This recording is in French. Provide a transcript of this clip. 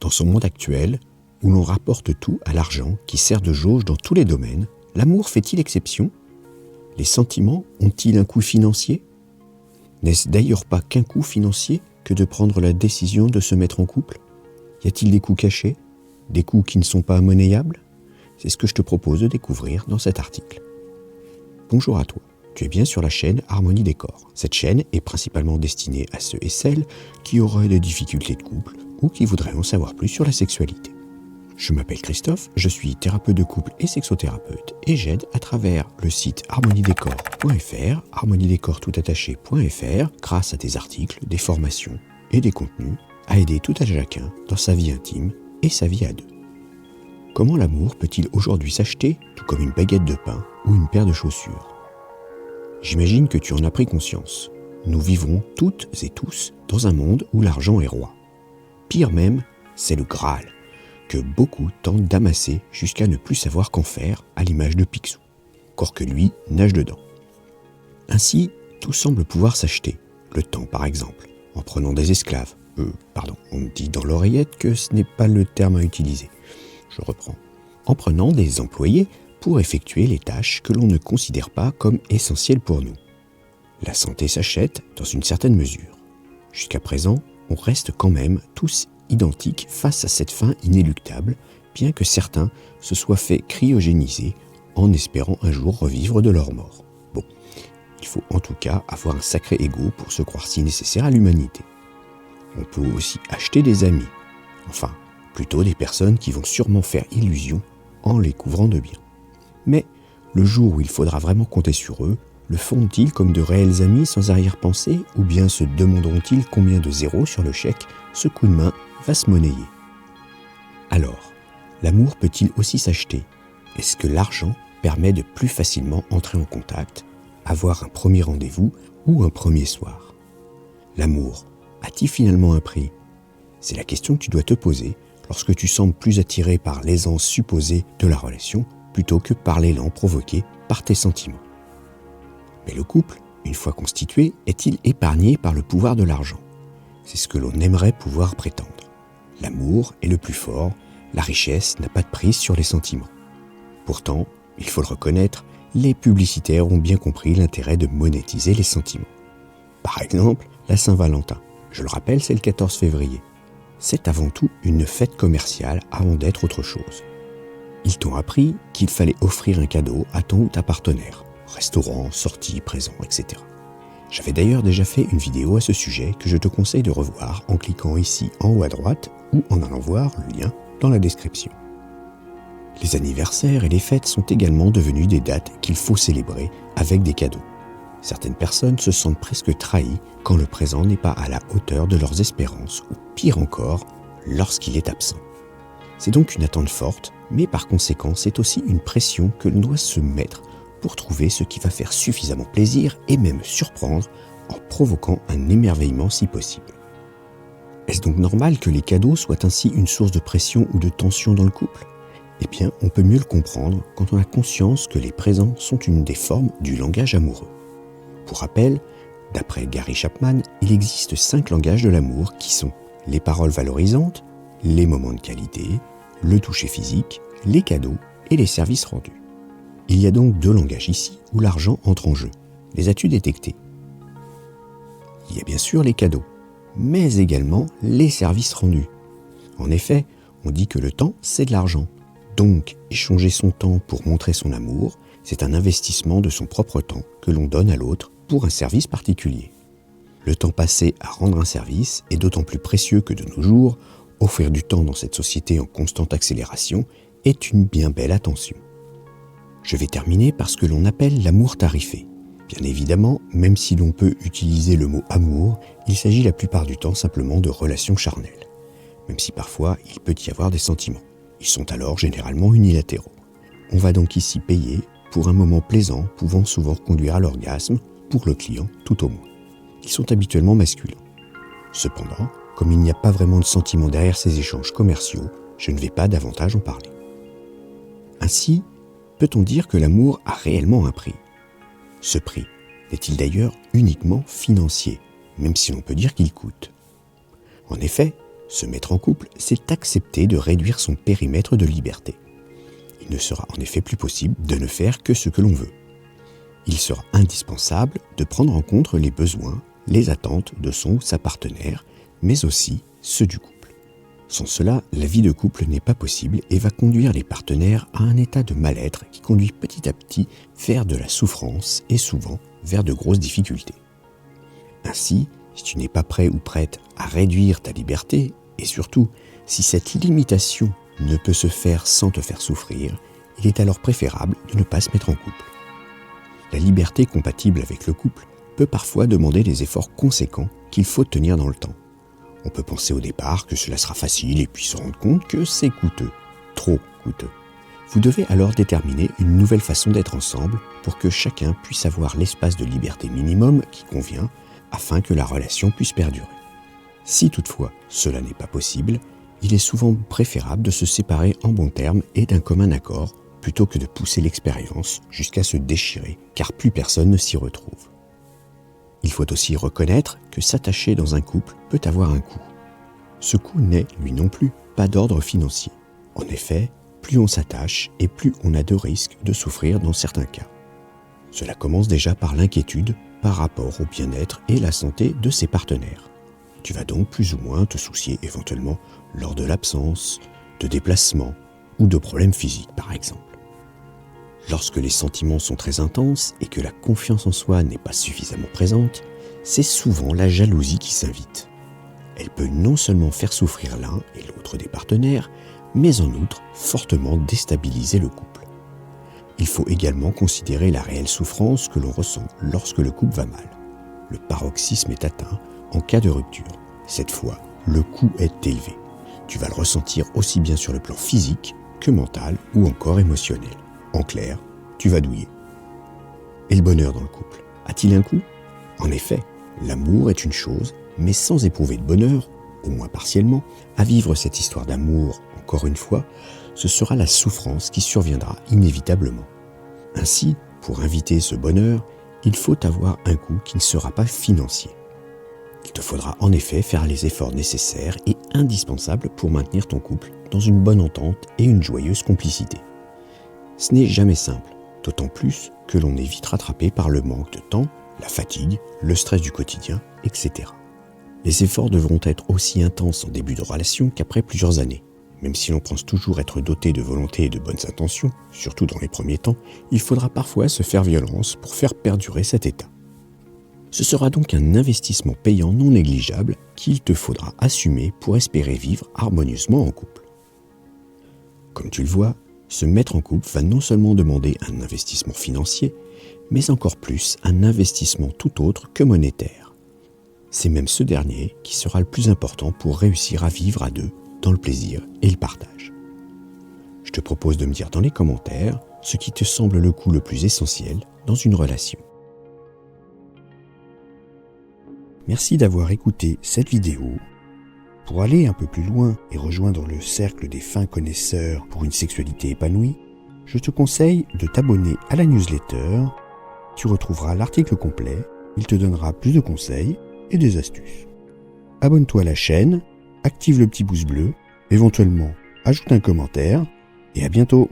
Dans son monde actuel, où l'on rapporte tout à l'argent qui sert de jauge dans tous les domaines, l'amour fait-il exception ? Les sentiments ont-ils un coût financier ? N'est-ce d'ailleurs pas qu'un coût financier que de prendre la décision de se mettre en couple ? Y a-t-il des coûts cachés ? Des coûts qui ne sont pas monnayables ? C'est ce que je te propose de découvrir dans cet article. Bonjour à toi, tu es bien sur la chaîne Harmonie Décor. Cette chaîne est principalement destinée à ceux et celles qui auraient des difficultés de couple ou qui voudraient en savoir plus sur la sexualité. Je m'appelle Christophe, je suis thérapeute de couple et sexothérapeute et j'aide à travers le site harmoniedécor.fr, harmoniedécortoutattaché.fr, grâce à des articles, des formations et des contenus, à aider tout à chacun dans sa vie intime et sa vie à deux. Comment l'amour peut-il aujourd'hui s'acheter, tout comme une baguette de pain ou une paire de chaussures ? J'imagine que tu en as pris conscience. Nous vivons toutes et tous dans un monde où l'argent est roi. Pire même, c'est le Graal, que beaucoup tentent d'amasser jusqu'à ne plus savoir qu'en faire, à l'image de Picsou. Encore que lui nage dedans. Ainsi, tout semble pouvoir s'acheter. Le temps par exemple, en prenant des esclaves. On me dit dans l'oreillette que ce n'est pas le terme à utiliser. Je reprends. En prenant des employés pour effectuer les tâches que l'on ne considère pas comme essentielles pour nous. La santé s'achète dans une certaine mesure. Jusqu'à présent, on reste quand même tous identiques face à cette fin inéluctable, bien que certains se soient fait cryogéniser en espérant un jour revivre de leur mort. Bon, il faut en tout cas avoir un sacré ego pour se croire si nécessaire à l'humanité. On peut aussi acheter des amis, enfin, plutôt des personnes qui vont sûrement faire illusion en les couvrant de bien. Mais le jour où il faudra vraiment compter sur eux, le feront-ils comme de réels amis sans arrière-pensée ou bien se demanderont-ils combien de zéros sur le chèque ce coup de main va se monnayer ? Alors, l'amour peut-il aussi s'acheter ? Est-ce que l'argent permet de plus facilement entrer en contact, avoir un premier rendez-vous ou un premier soir ? L'amour a-t-il finalement un prix ? C'est la question que tu dois te poser lorsque tu sembles plus attiré par l'aisance supposée de la relation plutôt que par l'élan provoqué par tes sentiments. Mais le couple, une fois constitué, est-il épargné par le pouvoir de l'argent ? C'est ce que l'on aimerait pouvoir prétendre. L'amour est le plus fort, la richesse n'a pas de prise sur les sentiments. Pourtant, il faut le reconnaître, les publicitaires ont bien compris l'intérêt de monétiser les sentiments. Par exemple, la Saint-Valentin. Je le rappelle, c'est le 14 février. C'est avant tout une fête commerciale avant d'être autre chose. Ils t'ont appris qu'il fallait offrir un cadeau à ton ou ta partenaire. Restaurant, sortie, présent, etc. J'avais d'ailleurs déjà fait une vidéo à ce sujet que je te conseille de revoir en cliquant ici en haut à droite ou en allant voir le lien dans la description. Les anniversaires et les fêtes sont également devenus des dates qu'il faut célébrer avec des cadeaux. Certaines personnes se sentent presque trahies quand le présent n'est pas à la hauteur de leurs espérances ou pire encore, lorsqu'il est absent. C'est donc une attente forte, mais par conséquent, c'est aussi une pression que l'on doit se mettre pour trouver ce qui va faire suffisamment plaisir et même surprendre en provoquant un émerveillement si possible. Est-ce donc normal que les cadeaux soient ainsi une source de pression ou de tension dans le couple ? Eh bien, on peut mieux le comprendre quand on a conscience que les présents sont une des formes du langage amoureux. Pour rappel, d'après Gary Chapman, il existe 5 langages de l'amour qui sont les paroles valorisantes, les moments de qualité, le toucher physique, les cadeaux et les services rendus. Il y a donc 2 langages ici où l'argent entre en jeu. Les as-tu détectés ? Il y a bien sûr les cadeaux, mais également les services rendus. En effet, on dit que le temps, c'est de l'argent. Donc, échanger son temps pour montrer son amour, c'est un investissement de son propre temps que l'on donne à l'autre pour un service particulier. Le temps passé à rendre un service est d'autant plus précieux que de nos jours, offrir du temps dans cette société en constante accélération est une bien belle attention. Je vais terminer par ce que l'on appelle l'amour tarifé. Bien évidemment, même si l'on peut utiliser le mot amour, il s'agit la plupart du temps simplement de relations charnelles. Même si parfois il peut y avoir des sentiments. Ils sont alors généralement unilatéraux. On va donc ici payer pour un moment plaisant pouvant souvent conduire à l'orgasme, pour le client tout au moins. Ils sont habituellement masculins. Cependant, comme il n'y a pas vraiment de sentiment derrière ces échanges commerciaux, je ne vais pas davantage en parler. Ainsi, peut-on dire que l'amour a réellement un prix ? Ce prix n'est-il d'ailleurs uniquement financier, même si l'on peut dire qu'il coûte ? En effet, Se mettre en couple, c'est accepter de réduire son périmètre de liberté. Il ne sera en effet plus possible de ne faire que ce que l'on veut. Il sera indispensable de prendre en compte les besoins, les attentes de son ou sa partenaire, mais aussi ceux du couple. Sans cela, la vie de couple n'est pas possible et va conduire les partenaires à un état de mal-être qui conduit petit à petit vers de la souffrance et souvent vers de grosses difficultés. Ainsi, si tu n'es pas prêt ou prête à réduire ta liberté, et surtout, si cette limitation ne peut se faire sans te faire souffrir, il est alors préférable de ne pas se mettre en couple. La liberté compatible avec le couple peut parfois demander des efforts conséquents qu'il faut tenir dans le temps. On peut penser au départ que cela sera facile et puis se rendre compte que c'est coûteux, trop coûteux. Vous devez alors déterminer une nouvelle façon d'être ensemble pour que chacun puisse avoir l'espace de liberté minimum qui convient afin que la relation puisse perdurer. Si toutefois cela n'est pas possible, il est souvent préférable de se séparer en bons termes et d'un commun accord plutôt que de pousser l'expérience jusqu'à se déchirer car plus personne ne s'y retrouve. Il faut aussi reconnaître que s'attacher dans un couple peut avoir un coût. Ce coût n'est, lui non plus, pas d'ordre financier. En effet, plus on s'attache et plus on a de risques de souffrir dans certains cas. Cela commence déjà par l'inquiétude par rapport au bien-être et la santé de ses partenaires. Tu vas donc plus ou moins te soucier éventuellement lors de l'absence, de déplacements ou de problèmes physiques par exemple. Lorsque les sentiments sont très intenses et que la confiance en soi n'est pas suffisamment présente, c'est souvent la jalousie qui s'invite. Elle peut non seulement faire souffrir l'un et l'autre des partenaires, mais en outre fortement déstabiliser le couple. Il faut également considérer la réelle souffrance que l'on ressent lorsque le couple va mal. Le paroxysme est atteint en cas de rupture. Cette fois, le coût est élevé. Tu vas le ressentir aussi bien sur le plan physique que mental ou encore émotionnel. En clair, tu vas douiller. Et le bonheur dans le couple, a-t-il un coût ? En effet, l'amour est une chose, mais sans éprouver de bonheur, au moins partiellement, à vivre cette histoire d'amour, encore une fois, ce sera la souffrance qui surviendra inévitablement. Ainsi, pour inviter ce bonheur, il faut avoir un coût qui ne sera pas financier. Il te faudra en effet faire les efforts nécessaires et indispensables pour maintenir ton couple dans une bonne entente et une joyeuse complicité. Ce n'est jamais simple, d'autant plus que l'on est vite rattrapé par le manque de temps, la fatigue, le stress du quotidien, etc. Les efforts devront être aussi intenses en début de relation qu'après plusieurs années. Même si l'on pense toujours être doté de volonté et de bonnes intentions, surtout dans les premiers temps, il faudra parfois se faire violence pour faire perdurer cet état. Ce sera donc un investissement payant non négligeable qu'il te faudra assumer pour espérer vivre harmonieusement en couple. Comme tu le vois, se mettre en couple va non seulement demander un investissement financier, mais encore plus un investissement tout autre que monétaire. C'est même ce dernier qui sera le plus important pour réussir à vivre à deux dans le plaisir et le partage. Je te propose de me dire dans les commentaires ce qui te semble le coût le plus essentiel dans une relation. Merci d'avoir écouté cette vidéo. Pour aller un peu plus loin et rejoindre le cercle des fins connaisseurs pour une sexualité épanouie, je te conseille de t'abonner à la newsletter. Tu retrouveras l'article complet, il te donnera plus de conseils et des astuces. Abonne-toi à la chaîne, active le petit pouce bleu, éventuellement ajoute un commentaire et à bientôt.